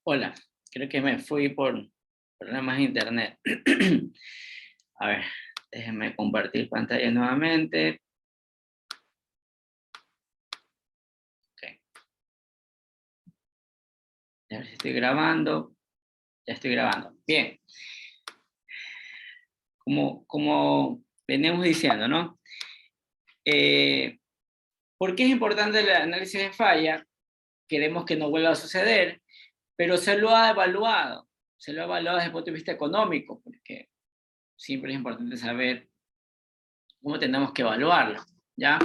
Hola, creo que me fui por problemas de internet. A ver, déjenme compartir pantalla nuevamente. Ok, a ver si estoy grabando. Ya estoy grabando. Bien, como venimos diciendo, ¿no? Eh, ¿Por qué es importante el análisis de falla? Queremos que no vuelva a suceder, pero se lo ha evaluado desde el punto de vista económico, porque siempre es importante saber cómo tenemos que evaluarlo, ¿ya?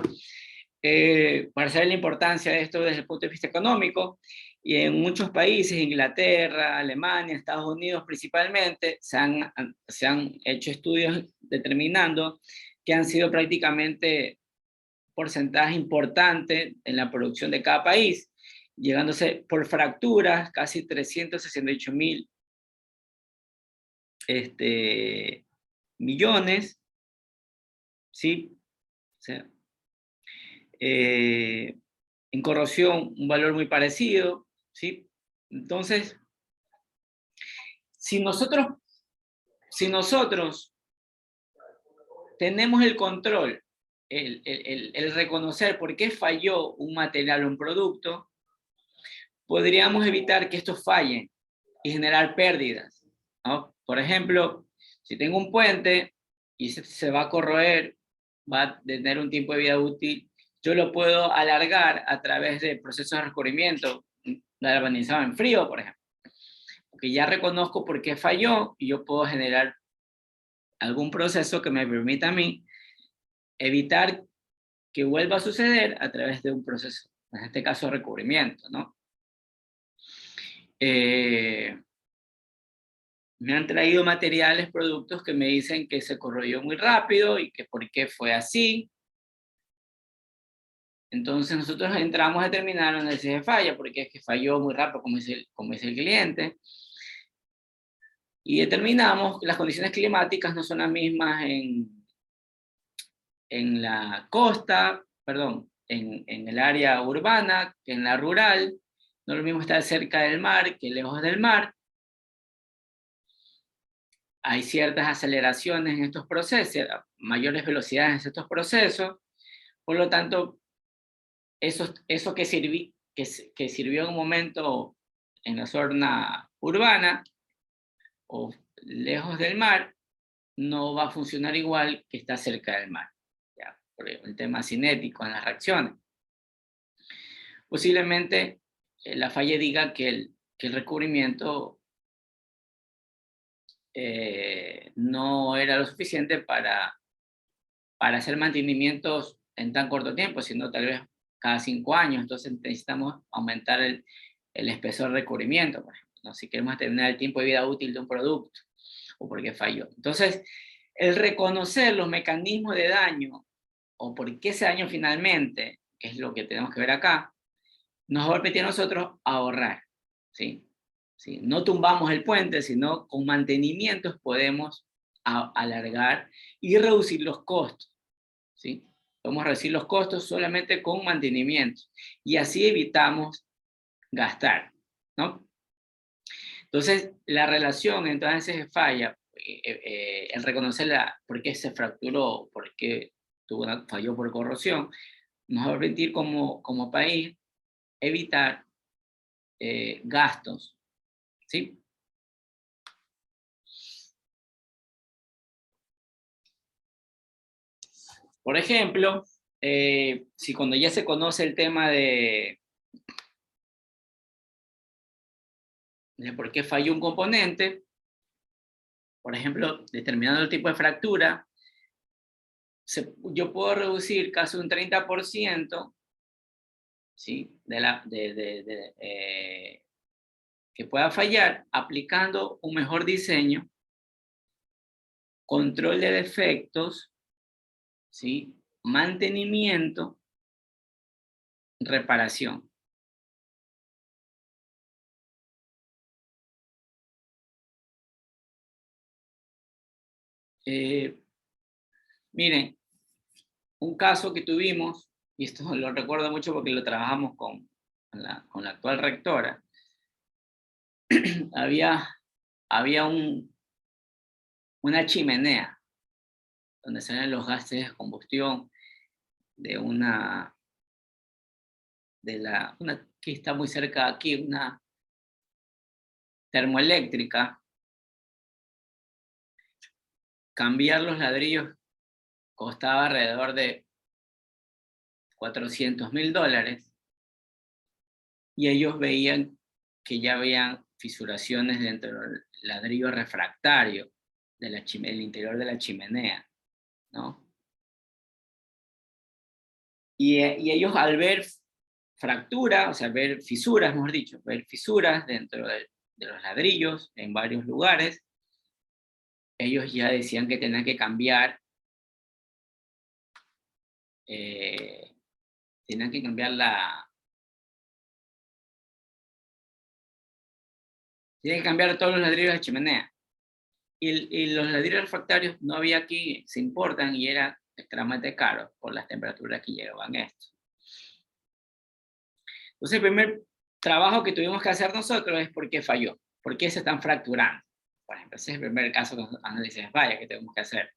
Para saber la importancia de esto desde el punto de vista económico, y en muchos países, Inglaterra, Alemania, Estados Unidos principalmente, se han hecho estudios determinando que han sido prácticamente porcentaje importante en la producción de cada país, llegándose por fracturas casi 368.000 millones, ¿sí? O sea, eh, en corrosión un valor muy parecido, ¿sí? Entonces, si nosotros, si nosotros tenemos el control, el reconocer por qué falló un material o un producto, podríamos evitar que estos fallen y generar pérdidas, ¿no? Por ejemplo, si tengo un puente y se va a corroer, va a tener un tiempo de vida útil, yo lo puedo alargar a través de procesos de recubrimiento, galvanizado en frío, por ejemplo, porque ya reconozco por qué falló y yo puedo generar algún proceso que me permita a mí evitar que vuelva a suceder a través de un proceso, en este caso recubrimiento, ¿no? Eh, Me han traído materiales, productos que me dicen que se corroyó muy rápido y que por qué fue así. Entonces nosotros entramos a determinar la análisis de falla, porque es que falló muy rápido, como dice el cliente, y determinamos que las condiciones climáticas no son las mismas en la costa, perdón, en el área urbana que en la rural. No es lo mismo estar cerca del mar que lejos del mar. Hay ciertas aceleraciones en estos procesos, mayores velocidades en estos procesos. Por lo tanto, eso que sirvió en un momento en la zona urbana o lejos del mar, no va a funcionar igual que está cerca del mar, ¿ya? Por el tema cinético en las reacciones. Posiblemente la falla diga que el recubrimiento no era lo suficiente para hacer mantenimientos en tan corto tiempo, sino tal vez cada 5 años. Entonces necesitamos aumentar el espesor de recubrimiento, por ejemplo, ¿no? Si queremos determinar el tiempo de vida útil de un producto o por qué falló. Entonces, el reconocer los mecanismos de daño o por qué se dañó finalmente, que es lo que tenemos que ver acá, nos va a permitir a nosotros ahorrar, ¿sí? ¿Sí? No tumbamos el puente, sino con mantenimientos podemos alargar y reducir los costos, ¿sí? Podemos reducir los costos solamente con mantenimiento y así evitamos gastar, ¿no? Entonces, la relación entonces de falla, el reconocer por qué se fracturó, por qué falló por corrosión, nos va a permitir como país evitar gastos, ¿sí? Por ejemplo, si cuando ya se conoce el tema de por qué falló un componente, por ejemplo, determinando el tipo de fractura, yo puedo reducir casi un 30%, ¿sí? Que pueda fallar aplicando un mejor diseño, control de defectos, ¿sí? Mantenimiento, reparación. Eh, Miren, un caso que tuvimos, y esto lo recuerdo mucho porque lo trabajamos con la actual rectora, había una chimenea donde salen los gases de combustión de una que está muy cerca de aquí, una termoeléctrica. Cambiar los ladrillos costaba alrededor de $400.000, y ellos veían que ya habían fisuraciones dentro del ladrillo refractario del interior de la chimenea, ¿no? Y ellos, al ver fractura, o sea, ver fisuras, mejor dicho, ver fisuras dentro de los ladrillos en varios lugares, ellos ya decían que tenían que cambiar, eh, tenían que cambiar tenían que cambiar todos los ladrillos de la chimenea. Y los ladrillos refractarios no había aquí, se importan, y era extremadamente caro por las temperaturas que llevaban estos. Entonces, el primer trabajo que tuvimos que hacer nosotros es por qué falló, por qué se están fracturando. Por ejemplo, ese es el primer caso de análisis de falla que tenemos que hacer.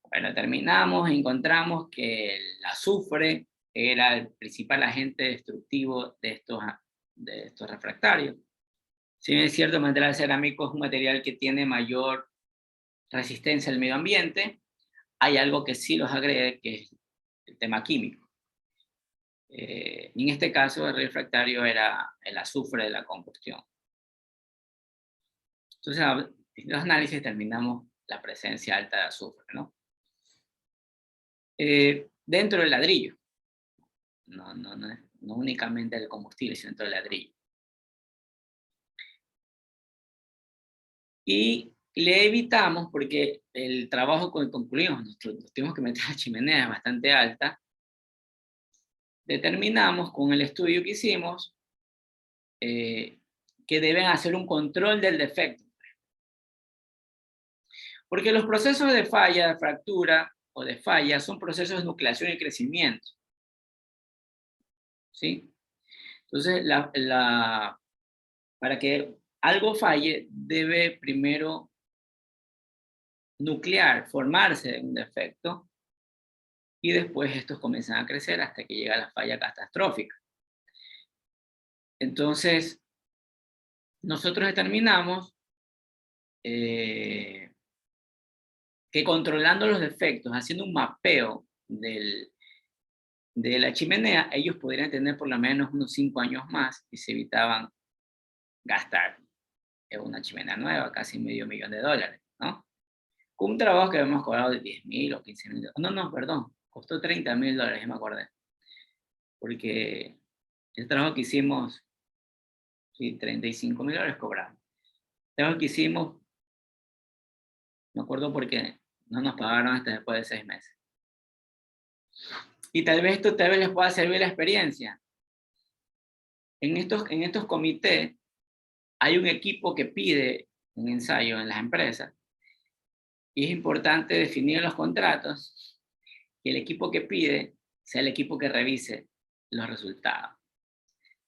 Bueno, terminamos, encontramos que el azufre era el principal agente destructivo de estos refractarios. Si bien es cierto, el material cerámico es un material que tiene mayor resistencia al medio ambiente, hay algo que sí los agrede, que es el tema químico. Y en este caso, el refractario era el azufre de la combustión. Entonces, en los análisis terminamos la presencia alta de azufre, ¿no? Dentro del ladrillo, no únicamente el combustible, sino dentro del ladrillo. Y le evitamos, porque el trabajo que concluimos, nos tuvimos que meter a chimenea bastante alta, determinamos con el estudio que hicimos que deben hacer un control del defecto. Porque los procesos de falla, de fractura o de falla son procesos de nucleación y crecimiento. ¿Sí? Entonces, para que algo falle, debe primero nuclear, formarse un defecto, y después estos comienzan a crecer hasta que llega la falla catastrófica. Entonces, nosotros determinamos que controlando los defectos, haciendo un mapeo de la chimenea, ellos podrían tener por lo menos unos 5 años más y se evitaban gastar en una chimenea nueva, casi $500,000, ¿no? Con un trabajo que habíamos cobrado de 10.000 o 15.000. No, perdón, costó $30.000, me acordé. Porque el trabajo que hicimos, sí, $35.000 cobramos. El trabajo que hicimos, me acuerdo porque no nos pagaron hasta después de 6 meses. Y tal vez les pueda servir la experiencia. En estos comités hay un equipo que pide un ensayo en las empresas, y es importante definir en los contratos que el equipo que pide sea el equipo que revise los resultados.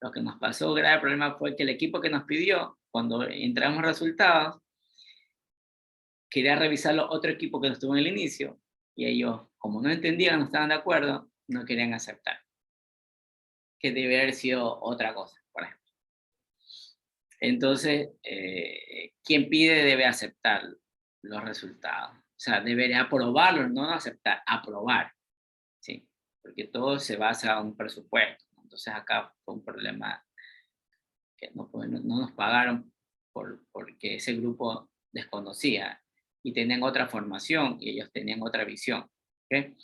Lo que nos pasó, grave problema, fue que el equipo que nos pidió, cuando entramos resultados, quería revisarlo otro equipo que no estuvo en el inicio, y ellos, como no entendían, no estaban de acuerdo, no querían aceptar, que debe haber sido otra cosa, por ejemplo. Entonces, quien pide debe aceptar los resultados. O sea, debería aprobarlos, no aceptar, aprobar. ¿Sí? Porque todo se basa en un presupuesto. Entonces acá fue un problema que no nos pagaron porque ese grupo desconocía y tenían otra formación y ellos tenían otra visión. ¿Okay?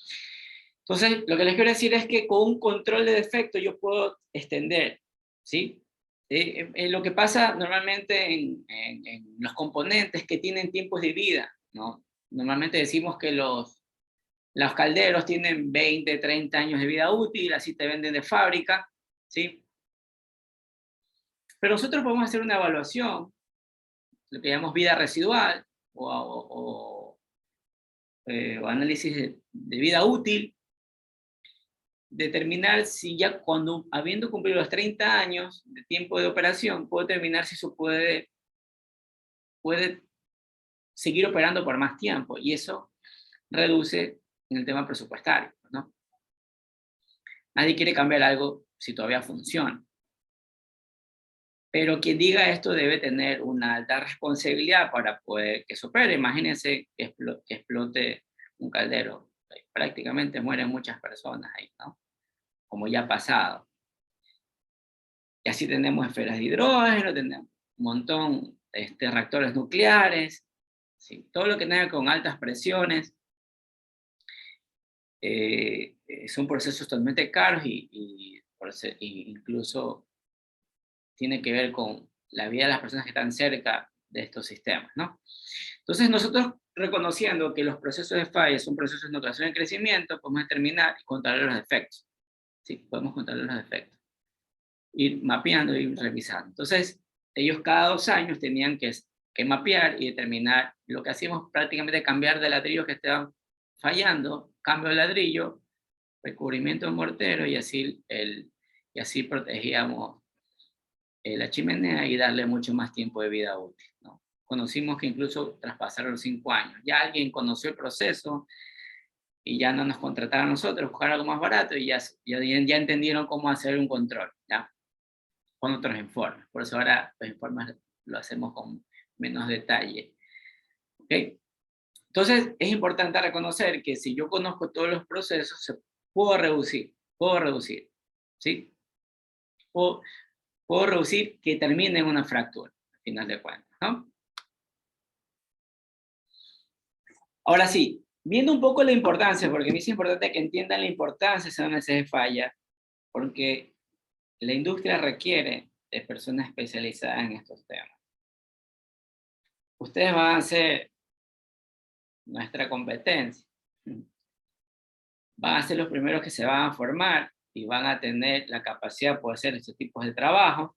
Entonces, lo que les quiero decir es que con un control de defecto yo puedo extender, ¿sí? Lo que pasa normalmente en los componentes que tienen tiempos de vida, ¿no? Normalmente decimos que los calderos tienen 20, 30 años de vida útil, así te venden de fábrica, ¿sí? Pero nosotros podemos hacer una evaluación, lo que llamamos vida residual, o análisis de vida útil, determinar si ya cuando, habiendo cumplido los 30 años de tiempo de operación, puedo determinar si eso puede seguir operando por más tiempo, y eso reduce en el tema presupuestario, ¿no? Nadie quiere cambiar algo si todavía funciona. Pero quien diga esto debe tener una alta responsabilidad para poder que eso opere. Imagínense que explote un caldero. Prácticamente mueren muchas personas ahí, ¿no? Como ya ha pasado. Y así tenemos esferas de hidrógeno, tenemos un montón de reactores nucleares, ¿sí? Todo lo que tenga con altas presiones son procesos totalmente caros y incluso tiene que ver con la vida de las personas que están cerca de estos sistemas, ¿no? Entonces nosotros, reconociendo que los procesos de falla son procesos de nucleación y crecimiento, podemos determinar y controlar los efectos. Sí, podemos controlar los efectos. Ir mapeando y revisando. Entonces, ellos cada 2 años tenían que mapear y determinar. Lo que hacíamos prácticamente cambiar de ladrillos que estaban fallando, cambio de ladrillo, recubrimiento de mortero, y así protegíamos la chimenea y darle mucho más tiempo de vida útil, ¿no? Conocimos que incluso traspasaron los 5 años. Ya alguien conoció el proceso y ya no nos contrataron a nosotros, buscar algo más barato, y ya entendieron cómo hacer un control, ¿ya? Con otros informes. Por eso ahora los informes lo hacemos con menos detalle. ¿Okay? Entonces, es importante reconocer que si yo conozco todos los procesos, puedo reducir, ¿sí? Puedo reducir que termine en una fractura, al final de cuentas, ¿no? Ahora sí, viendo un poco la importancia, porque a mí es importante que entiendan la importancia de una de falla, porque la industria requiere de personas especializadas en estos temas. Ustedes van a ser nuestra competencia. Van a ser los primeros que se van a formar y van a tener la capacidad de poder hacer estos tipos de trabajo.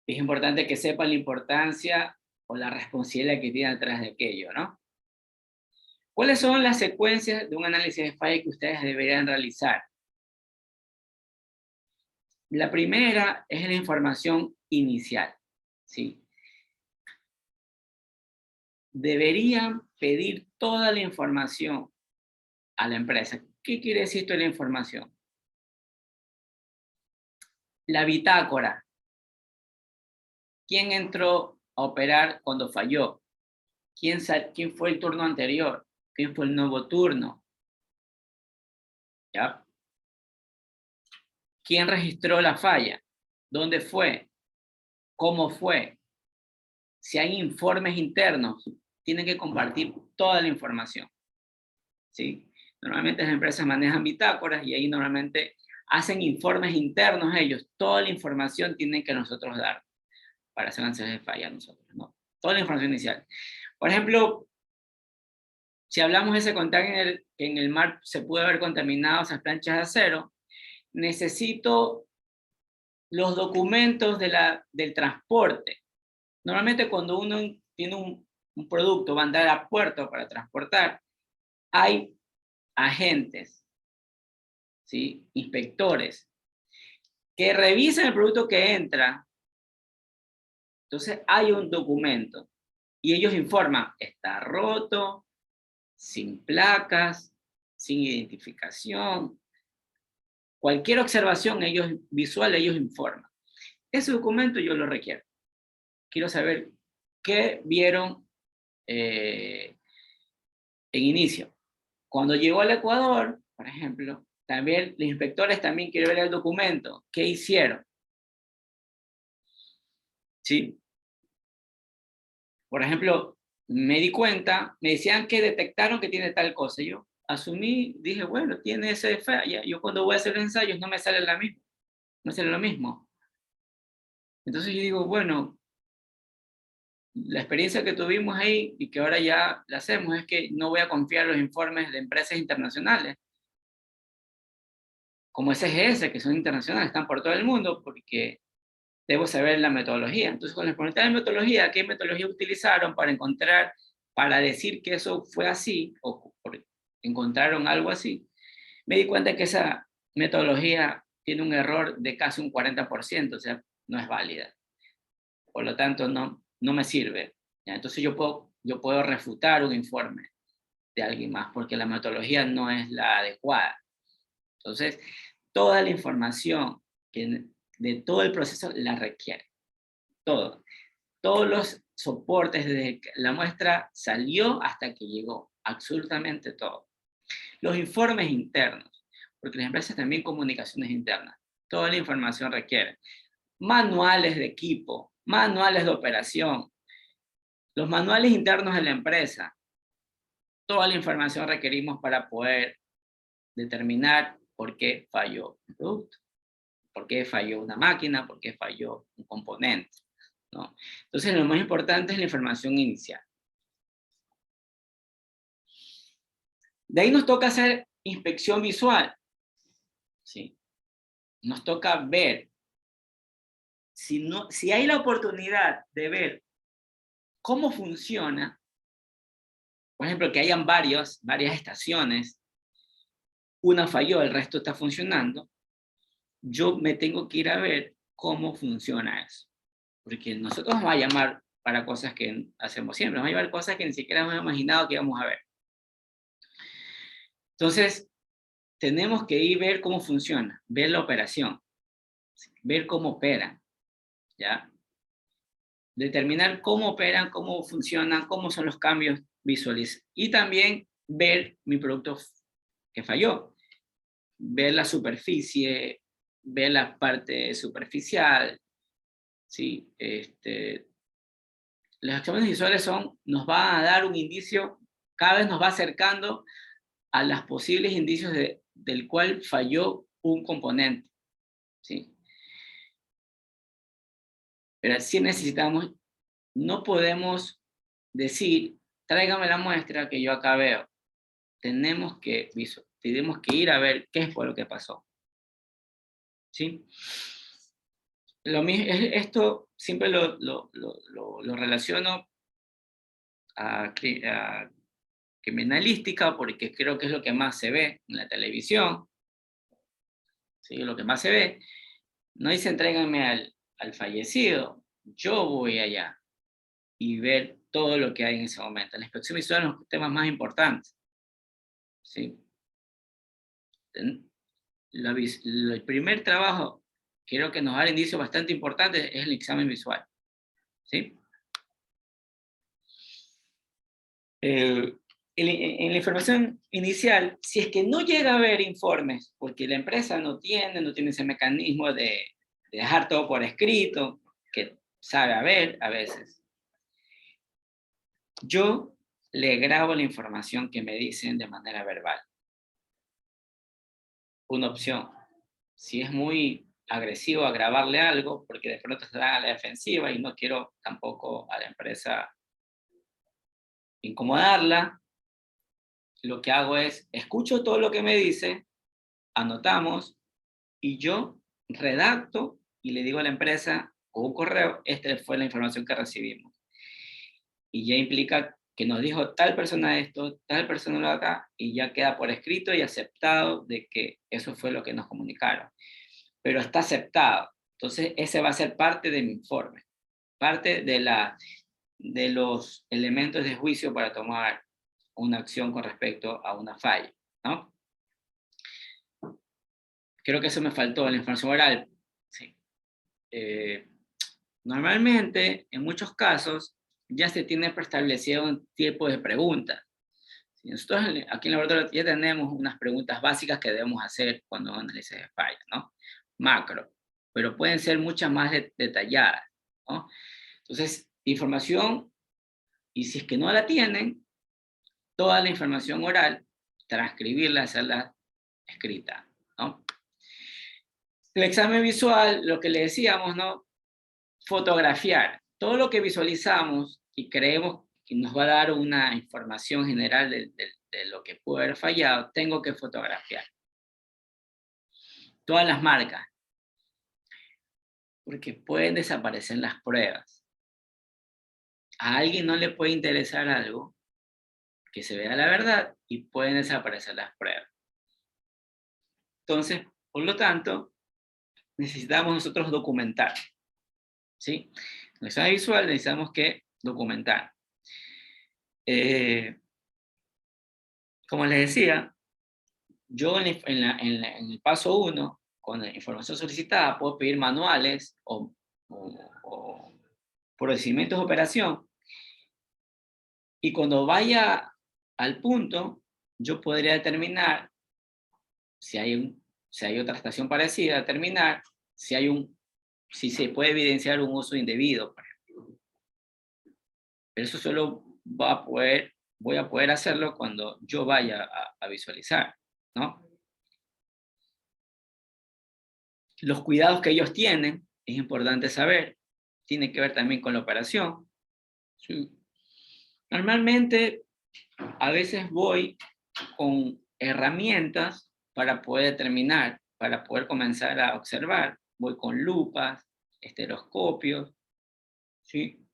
Es importante que sepan la importancia o la responsabilidad que tienen detrás de aquello, ¿no? ¿Cuáles son las secuencias de un análisis de falla que ustedes deberían realizar? La primera es la información inicial, ¿sí? Deberían pedir toda la información a la empresa. ¿Qué quiere decir toda la información? La bitácora. ¿Quién entró a operar cuando falló? ¿Quién fue el turno anterior? ¿Quién fue el nuevo turno? ¿Ya? ¿Quién registró la falla? ¿Dónde fue? ¿Cómo fue? Si hay informes internos, tienen que compartir toda la información, ¿sí? Normalmente las empresas manejan bitácoras y ahí normalmente hacen informes internos ellos. Toda la información tienen que nosotros dar para hacer análisis de falla nosotros, ¿no? Toda la información inicial. Por ejemplo, si hablamos de ese container que en el mar se pudo haber contaminado esas planchas de acero, necesito los documentos del transporte. Normalmente cuando uno tiene un producto, va a andar a puerto para transportar, hay agentes, ¿sí? Inspectores, que revisan el producto que entra. Entonces hay un documento y ellos informan, está roto, sin placas, sin identificación. Cualquier observación visual, ellos informan. Ese documento yo lo requiero. Quiero saber qué vieron en inicio. Cuando llegó al Ecuador, por ejemplo, también los inspectores también quieren ver el documento. ¿Qué hicieron? ¿Sí? Por ejemplo, me di cuenta, me decían que detectaron que tiene tal cosa. Yo asumí, dije, bueno, tiene ese falla. Yo cuando voy a hacer ensayos no me sale la misma, no sale lo mismo. Entonces yo digo, bueno, la experiencia que tuvimos ahí y que ahora ya la hacemos es que no voy a confiar en los informes de empresas internacionales, como SGS, que son internacionales, están por todo el mundo, porque debo saber la metodología. Entonces, con la pregunta de metodología, ¿qué metodología utilizaron para decir que eso fue así, o encontraron algo así? me di cuenta que esa metodología tiene un error de casi un 40%, o sea, no es válida. Por lo tanto, no me sirve. ¿Ya? Entonces yo puedo refutar un informe de alguien más porque la metodología no es la adecuada. Entonces, toda la información de todo el proceso la requiere. Todo. Todos los soportes desde que la muestra salió hasta que llegó. Absolutamente todo. Los informes internos, porque las empresas también comunicaciones internas. Toda la información requiere. Manuales de equipo, manuales de operación, los manuales internos de la empresa. Toda la información requerimos para poder determinar por qué falló un producto, por qué falló una máquina, por qué falló un componente, ¿no? Entonces, lo más importante es la información inicial. De ahí nos toca hacer inspección visual, ¿sí? Nos toca ver, si hay la oportunidad de ver cómo funciona, por ejemplo, que hayan varias estaciones, una falló, el resto está funcionando, yo me tengo que ir a ver cómo funciona eso. Porque nosotros nos va a llamar para cosas que hacemos siempre, nos va a llevar cosas que ni siquiera hemos imaginado que íbamos a ver. Entonces, tenemos que ir a ver cómo funciona, ver la operación, ver cómo operan, ¿ya? Determinar cómo operan, cómo funcionan, cómo son los cambios visuales. Y también ver mi producto que falló, ver la superficie, ver la parte superficial, ¿sí? Las acciones visuales nos van a dar un indicio, cada vez nos va acercando a los posibles indicios del cual falló un componente, ¿sí? Pero sí necesitamos, no podemos decir, tráigame la muestra que yo acá veo. Tenemos que ir a ver qué fue lo que pasó, ¿sí? Esto siempre lo relaciono a criminalística porque creo que es lo que más se ve en la televisión, ¿sí? Lo que más se ve. No dice entréganme al fallecido, yo voy allá y ver todo lo que hay en ese momento. La inspección visual es uno de los temas más importantes, ¿sí? El primer trabajo, creo que nos da indicios bastante importantes, es el examen visual, ¿sí? En la información inicial, si es que no llega a haber informes, porque la empresa no tiene ese mecanismo de dejar todo por escrito, que sabe haber a veces, yo le grabo la información que me dicen de manera verbal. Una opción. Si es muy agresivo a grabarle algo, porque de pronto se da a la defensiva y no quiero tampoco a la empresa incomodarla, lo que hago es, escucho todo lo que me dice, anotamos, y yo redacto y le digo a la empresa con un correo, esta fue la información que recibimos. Y ya implica que nos dijo tal persona esto, tal persona lo acá, y ya queda por escrito y aceptado de que eso fue lo que nos comunicaron. Pero está aceptado. Entonces, ese va a ser parte de mi informe, parte de los elementos de juicio para tomar una acción con respecto a una falla, ¿no? Creo que eso me faltó en la información oral. Sí. Normalmente, en muchos casos, ya se tiene preestablecido un tipo de preguntas. Nosotros aquí en el laboratorio ya tenemos unas preguntas básicas que debemos hacer cuando analizamos de falla, ¿no? Macro, pero pueden ser muchas más detalladas, ¿no? Entonces, información, y si es que no la tienen, toda la información oral, transcribirla, hacerla escrita, ¿no? El examen visual, lo que le decíamos, ¿no? Fotografiar. Todo lo que visualizamos y creemos que nos va a dar una información general de lo que puede haber fallado, tengo que fotografiar. Todas las marcas, porque pueden desaparecer las pruebas. A alguien no le puede interesar algo, que se vea la verdad, y pueden desaparecer las pruebas. Entonces, por lo tanto, necesitamos nosotros documentar, ¿sí? En el examen visual necesitamos que documentar. Como les decía, yo en el paso 1, con la información solicitada, puedo pedir manuales o procedimientos de operación, y cuando vaya al punto, yo podría determinar si hay otra estación parecida, determinar si se puede evidenciar un uso indebido, por ejemplo. Pero eso solo voy a poder hacerlo cuando yo vaya a visualizar, ¿no? Los cuidados que ellos tienen, es importante saber, tiene que ver también con la operación. Sí. Normalmente, a veces voy con herramientas para poder determinar, para poder comenzar a observar. Voy con lupas, estereoscopios, ¿sí?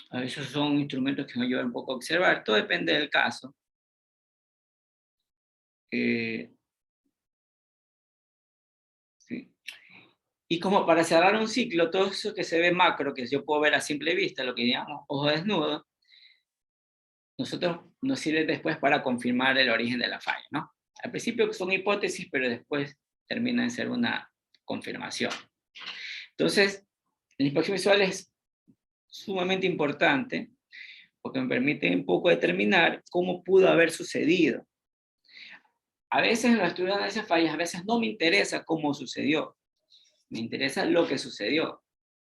A veces son instrumentos que me ayudan un poco a observar, todo depende del caso. Sí. Y como para cerrar un ciclo, todo eso que se ve macro, que yo puedo ver a simple vista, lo que llamamos ojo desnudo, nosotros nos sirve después para confirmar el origen de la falla, ¿no? Al principio son hipótesis, pero después termina en ser una confirmación. Entonces, la inspección visual es sumamente importante porque me permite un poco determinar cómo pudo haber sucedido. A veces en los estudios de análisis fallas, a veces no me interesa cómo sucedió, me interesa lo que sucedió,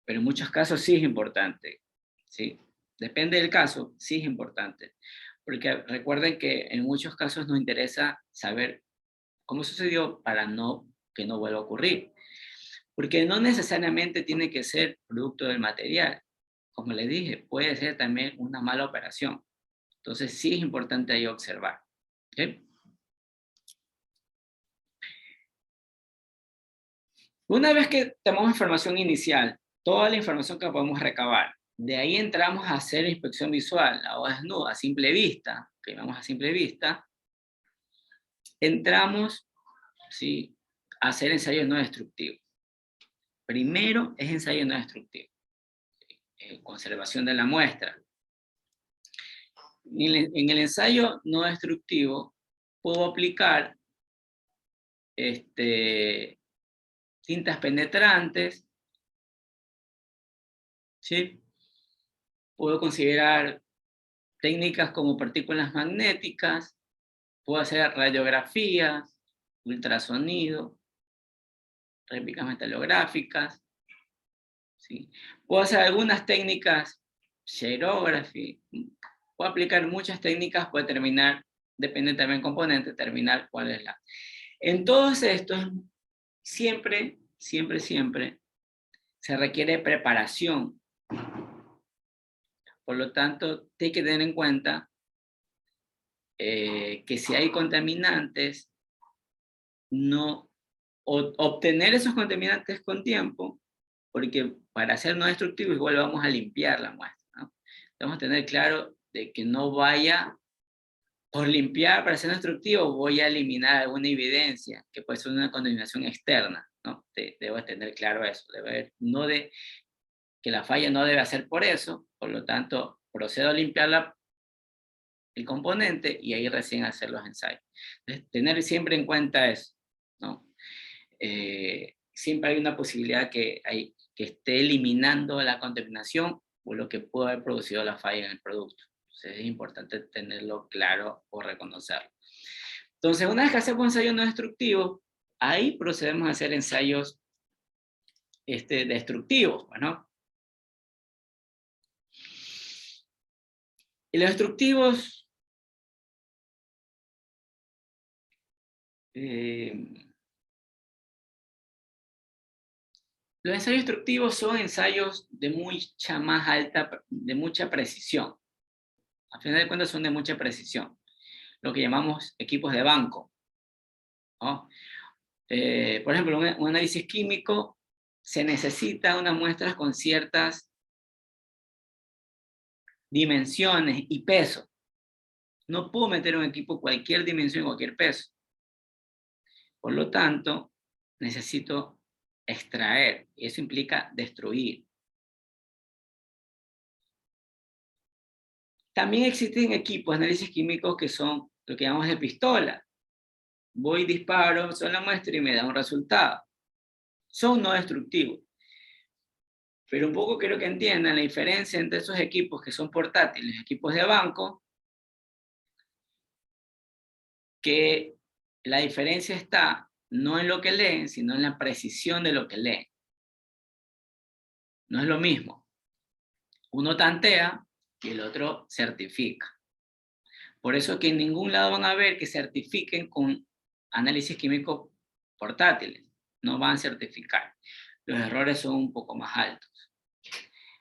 pero en muchos casos sí es importante, ¿sí? Depende del caso, sí es importante, porque recuerden que en muchos casos nos interesa saber cómo sucedió para que no vuelva a ocurrir, porque no necesariamente tiene que ser producto del material, como les dije, puede ser también una mala operación, entonces sí es importante ahí observar, ¿okay? Una vez que tenemos información inicial, toda la información que podemos recabar, de ahí entramos a hacer inspección visual, a hoja desnuda, a simple vista, que vamos a simple vista, entramos, ¿sí?, a hacer ensayos no destructivos. Primero es ensayo no destructivo, conservación de la muestra. En el ensayo no destructivo puedo aplicar tintas penetrantes, ¿sí? Puedo considerar técnicas como partículas magnéticas, puedo hacer radiografías, ultrasonido, réplicas metalográficas, ¿sí? Puedo hacer algunas técnicas, xerography, puedo aplicar muchas técnicas para determinar, depende también del componente, determinar cuál es la. En todos estos, siempre se requiere preparación. Por lo tanto, hay que tener en cuenta que si hay contaminantes, obtener esos contaminantes con tiempo, porque para ser no destructivo igual vamos a limpiar la muestra, ¿no? Vamos a tener claro de que no vaya, por limpiar para ser no destructivo, voy a eliminar alguna evidencia, que puede ser una contaminación externa, ¿no? Debo tener claro eso, que la falla no debe hacer por eso, por lo tanto, procedo a limpiar el componente y ahí recién hacer los ensayos. Entonces, tener siempre en cuenta eso, ¿no? Siempre hay una posibilidad que esté eliminando la contaminación o lo que pudo haber producido la falla en el producto. Entonces es importante tenerlo claro o reconocerlo. Entonces, una vez que hacemos ensayos no destructivos, ahí procedemos a hacer ensayos destructivos, ¿no? Y los destructivos, los ensayos destructivos son ensayos de mucha precisión. A final de cuentas son de mucha precisión. Lo que llamamos equipos de banco, ¿no? Por ejemplo, un análisis químico se necesita unas muestras con ciertas dimensiones y peso. No puedo meter un equipo cualquier dimensión, cualquier peso. Por lo tanto, necesito extraer, y eso implica destruir. También existen equipos de análisis químicos que son lo que llamamos de pistola. Voy, disparo, son la muestra y me da un resultado. Son no destructivos. Pero un poco quiero que entiendan la diferencia entre esos equipos que son portátiles, equipos de banco, que la diferencia está no en lo que leen, sino en la precisión de lo que leen. No es lo mismo. Uno tantea y el otro certifica. Por eso que en ningún lado van a ver que certifiquen con análisis químicos portátiles. No van a certificar. Los errores son un poco más altos.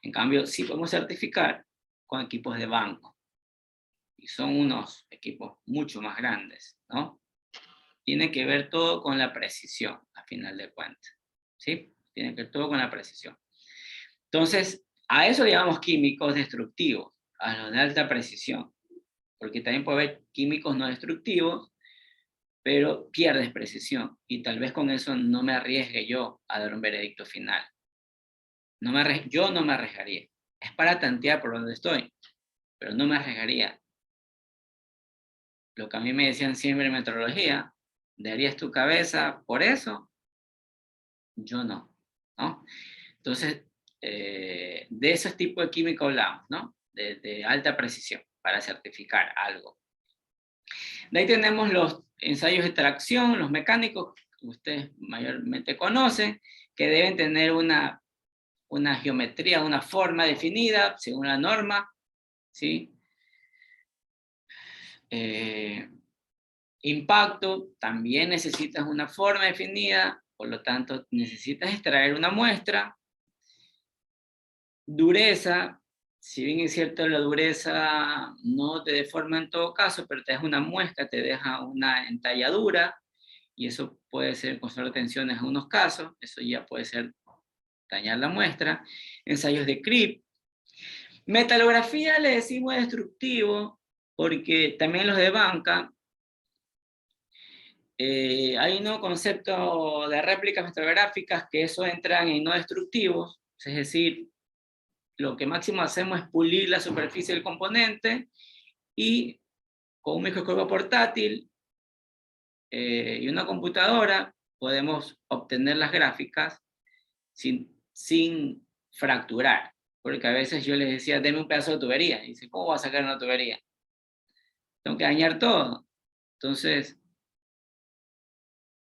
En cambio, sí podemos certificar con equipos de banco. Y son unos equipos mucho más grandes, ¿no? Tiene que ver todo con la precisión, a final de cuentas. ¿Sí? Tiene que ver todo con la precisión. Entonces, a eso le llamamos químicos destructivos, a los de alta precisión. Porque también puede haber químicos no destructivos, pero pierdes precisión. Y tal vez con eso no me arriesgue yo a dar un veredicto final. Yo no me arriesgaría. Es para tantear por donde estoy, pero no me arriesgaría. Lo que a mí me decían siempre en metrología, ¿darías tu cabeza por eso? Yo no, ¿no? Entonces, de esos tipos de químicos hablamos, ¿no? De alta precisión, para certificar algo. De ahí tenemos los ensayos de tracción, los mecánicos, que ustedes mayormente conocen, que deben tener una geometría, una forma definida, según la norma, ¿sí? Impacto, también necesitas una forma definida, por lo tanto necesitas extraer una muestra. Dureza, si bien es cierto la dureza no te deforma en todo caso, pero te deja una muesca, te deja una entalladura, y eso puede ser consuelo de tensiones en algunos casos, eso ya puede ser dañar la muestra. Ensayos de CRIP. Metalografía le decimos destructivo, porque también los de banca, hay un nuevo concepto de réplicas metalográficas que eso entran en no destructivos, es decir, lo que máximo hacemos es pulir la superficie del componente y con un microscopio portátil y una computadora podemos obtener las gráficas sin fracturar. Porque a veces yo les decía, deme un pedazo de tubería. Y dice, ¿cómo voy a sacar una tubería? Tengo que dañar todo. Entonces,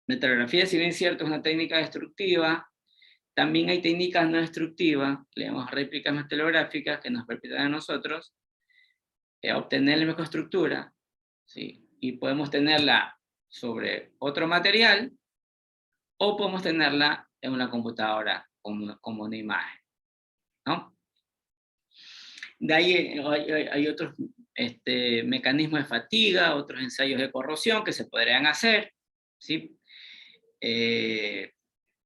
metalografía, si bien es cierto, es una técnica destructiva, también hay técnicas no destructivas, le llamamos réplicas metalográficas, que nos permiten a nosotros obtener la microestructura, ¿sí? Y podemos tenerla sobre otro material, o podemos tenerla en una computadora como una imagen, ¿no? De ahí hay otros mecanismos de fatiga, otros ensayos de corrosión que se podrían hacer, ¿sí?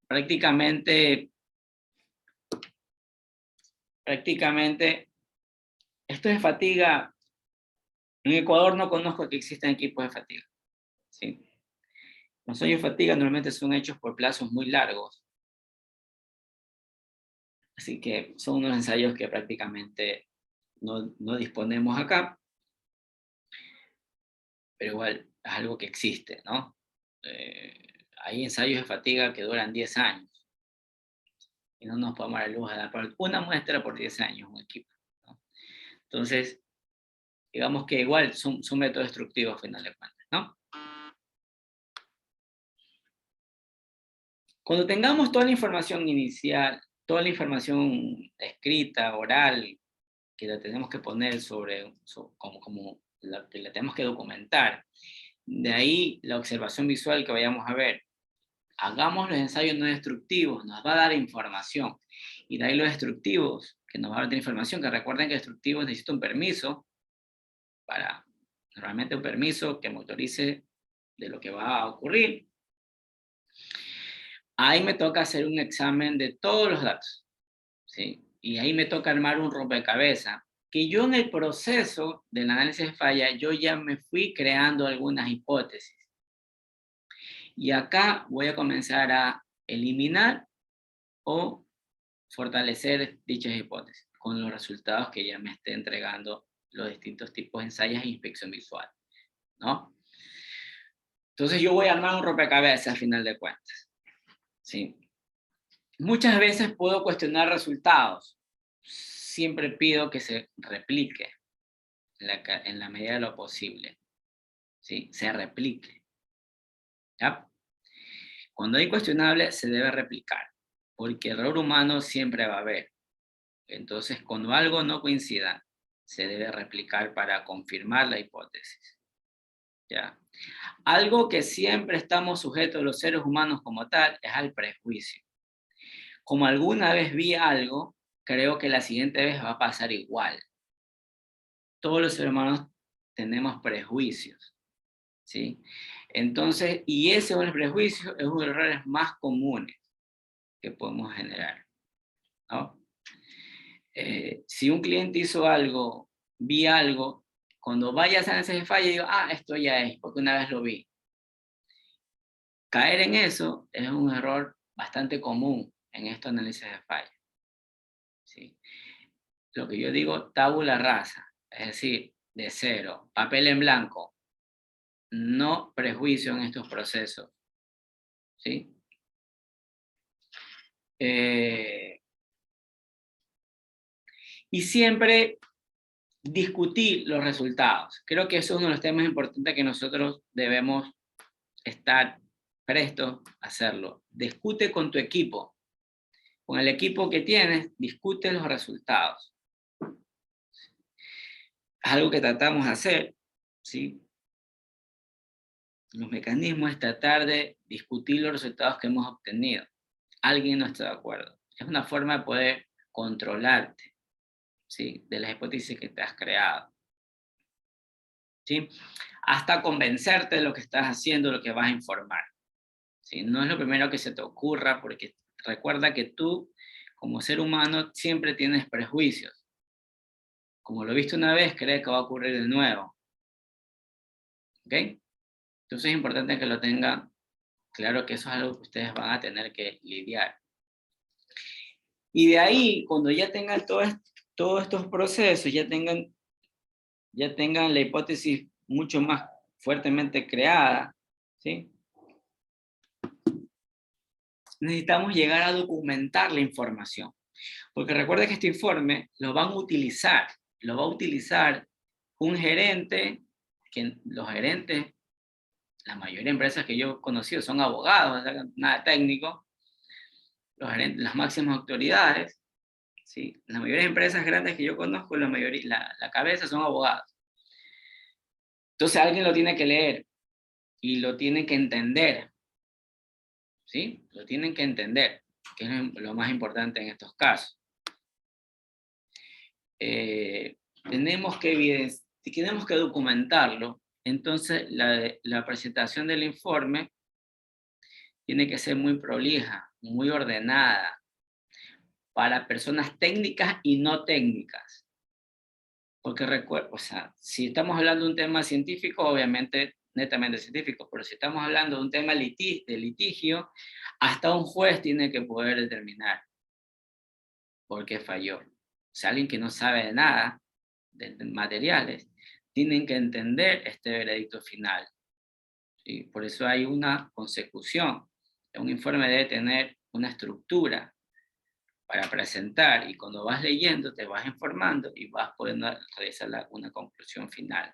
Prácticamente, esto de fatiga, en Ecuador no conozco que existan equipos de fatiga, ¿sí? Los ensayos de fatiga normalmente son hechos por plazos muy largos, así que son unos ensayos que prácticamente no disponemos acá, pero igual es algo que existe, ¿no? Hay ensayos de fatiga que duran 10 años, y no nos podemos dar el lujo de dar una muestra por 10 años un equipo, ¿no? Entonces, digamos que igual son métodos destructivos a final de cuentas, ¿no? Cuando tengamos toda la información inicial, toda la información escrita, oral, que la tenemos que poner como la que la tenemos que documentar, de ahí la observación visual que vayamos a ver, hagamos los ensayos no destructivos, nos va a dar información, y de ahí los destructivos, que nos va a dar información, que recuerden que destructivos necesita un permiso, normalmente un permiso que me autorice de lo que va a ocurrir. Ahí me toca hacer un examen de todos los datos, ¿sí? Y ahí me toca armar un rompecabezas, que yo en el proceso del análisis de falla, yo ya me fui creando algunas hipótesis. Y acá voy a comenzar a eliminar o fortalecer dichas hipótesis con los resultados que ya me esté entregando los distintos tipos de ensayos e inspección visual, ¿no? Entonces yo voy a armar un rompecabezas al final de cuentas, ¿sí? Muchas veces puedo cuestionar resultados. Siempre pido que se replique en la medida de lo posible, ¿sí? Se replique, ¿ya? Cuando hay cuestionable, se debe replicar, porque error humano siempre va a haber. Entonces, cuando algo no coincida, se debe replicar para confirmar la hipótesis, ¿ya? Algo que siempre estamos sujetos los seres humanos como tal es al prejuicio. Como alguna vez vi algo, creo que la siguiente vez va a pasar igual. Todos los seres humanos tenemos prejuicios, ¿sí? Entonces, y ese es un prejuicio, es uno de los errores más comunes que podemos generar, ¿no? Si un cliente hizo algo, vi algo, cuando vaya a hacer ese fallo, digo, esto ya es, porque una vez lo vi. Caer en eso es un error bastante común en estos análisis de fallo, ¿sí? Lo que yo digo, tabula rasa, es decir, de cero, papel en blanco, no prejuicio en estos procesos, ¿sí? Y siempre discutir los resultados. Creo que eso es uno de los temas importantes que nosotros debemos estar prestos a hacerlo. Discute con tu equipo. Con el equipo que tienes, discute los resultados. Es algo que tratamos de hacer, ¿sí? Los mecanismos es tratar de discutir los resultados que hemos obtenido. Alguien no está de acuerdo. Es una forma de poder controlarte, ¿sí? De las hipótesis que te has creado, ¿sí? Hasta convencerte de lo que estás haciendo, lo que vas a informar, ¿sí? No es lo primero que se te ocurra, porque recuerda que tú, como ser humano, siempre tienes prejuicios. Como lo viste una vez, crees que va a ocurrir de nuevo, ¿ok? Entonces es importante que lo tengan claro, que eso es algo que ustedes van a tener que lidiar. Y de ahí, cuando ya tengan todos estos procesos, ya tengan la hipótesis mucho más fuertemente creada, ¿sí? Necesitamos llegar a documentar la información. Porque recuerda que este informe lo va a utilizar un gerente, que los gerentes, la mayoría de empresas que yo he conocido son abogados, o sea, nada técnico, los gerentes, las máximas autoridades, ¿sí? La mayoría de empresas grandes que yo conozco, la cabeza son abogados. Entonces alguien lo tiene que leer y lo tiene que entender, ¿sí? Lo tienen que entender, que es lo más importante en estos casos. Tenemos que documentarlo, entonces la presentación del informe tiene que ser muy prolija, muy ordenada, para personas técnicas y no técnicas. Porque recuerda, o sea, si estamos hablando de un tema científico, obviamente netamente científico, pero si estamos hablando de un tema de litigio, hasta un juez tiene que poder determinar por qué falló. Si alguien que no sabe de nada, de materiales, tienen que entender este veredicto final, ¿sí? Por eso hay una consecución. Un informe debe tener una estructura para presentar, y cuando vas leyendo te vas informando y vas pudiendo realizar una conclusión final,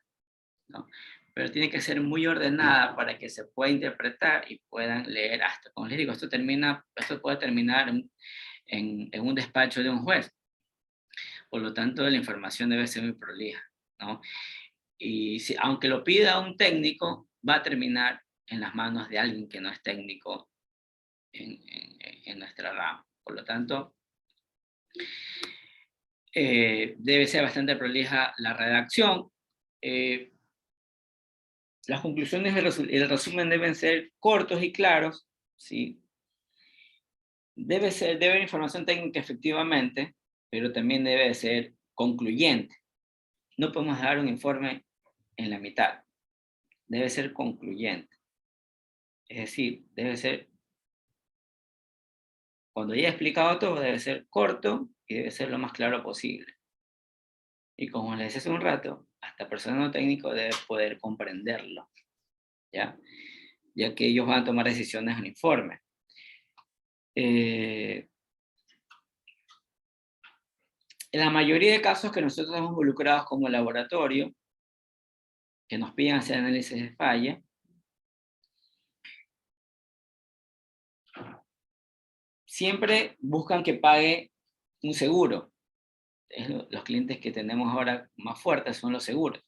¿no? Pero tiene que ser muy ordenada para que se pueda interpretar y puedan leer hasta, como les digo, esto puede terminar en un despacho de un juez. Por lo tanto, la información debe ser muy prolija, ¿no? Y aunque lo pida un técnico, va a terminar en las manos de alguien que no es técnico en nuestra rama. Por lo tanto, debe ser bastante prolija la redacción. Las conclusiones y el resumen deben ser cortos y claros, ¿sí? Debe haber información técnica efectivamente, pero también debe ser concluyente. No podemos dar un informe en la mitad, debe ser concluyente. Es decir, debe ser, cuando ya he explicado todo, debe ser corto y debe ser lo más claro posible. Y como les decía hace un rato, hasta personas no técnico debe poder comprenderlo, ¿ya? Ya que ellos van a tomar decisiones en informe. En la mayoría de casos que nosotros estamos involucrados como laboratorio, que nos piden hacer análisis de falla, siempre buscan que pague un seguro. Los clientes que tenemos ahora más fuertes son los seguros.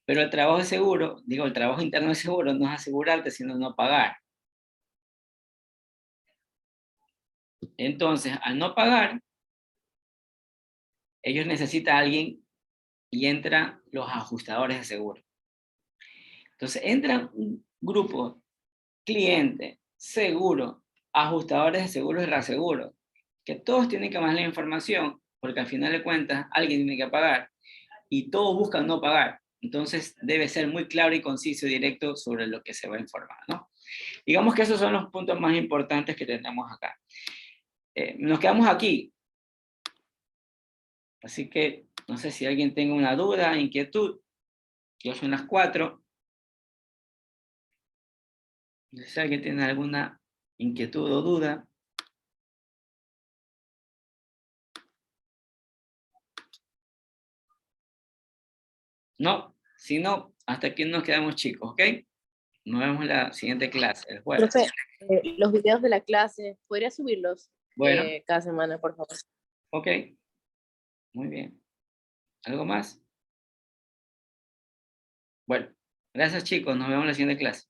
Pero el trabajo de seguro, digo, el trabajo interno de seguro no es asegurarte, sino no pagar. Entonces, al no pagar, ellos necesitan a alguien y entran los ajustadores de seguro. Entonces, entran un grupo, cliente, seguro, ajustadores de seguros y reaseguros, que todos tienen que mandar la información, porque al final de cuentas alguien tiene que pagar, y todos buscan no pagar. Entonces, debe ser muy claro y conciso y directo sobre lo que se va a informar, ¿no? Digamos que esos son los puntos más importantes que tenemos acá. Nos quedamos aquí. Así que no sé si alguien tenga una duda, inquietud. Ya son las 4. No sé si alguien tiene alguna inquietud o duda. No, si no, hasta aquí nos quedamos, chicos, ¿ok? Nos vemos en la siguiente clase, el jueves. Profe, los videos de la clase, ¿podría subirlos Bueno, cada semana, por favor? ok, muy bien. ¿Algo más? Bueno, gracias chicos, nos vemos en la siguiente clase.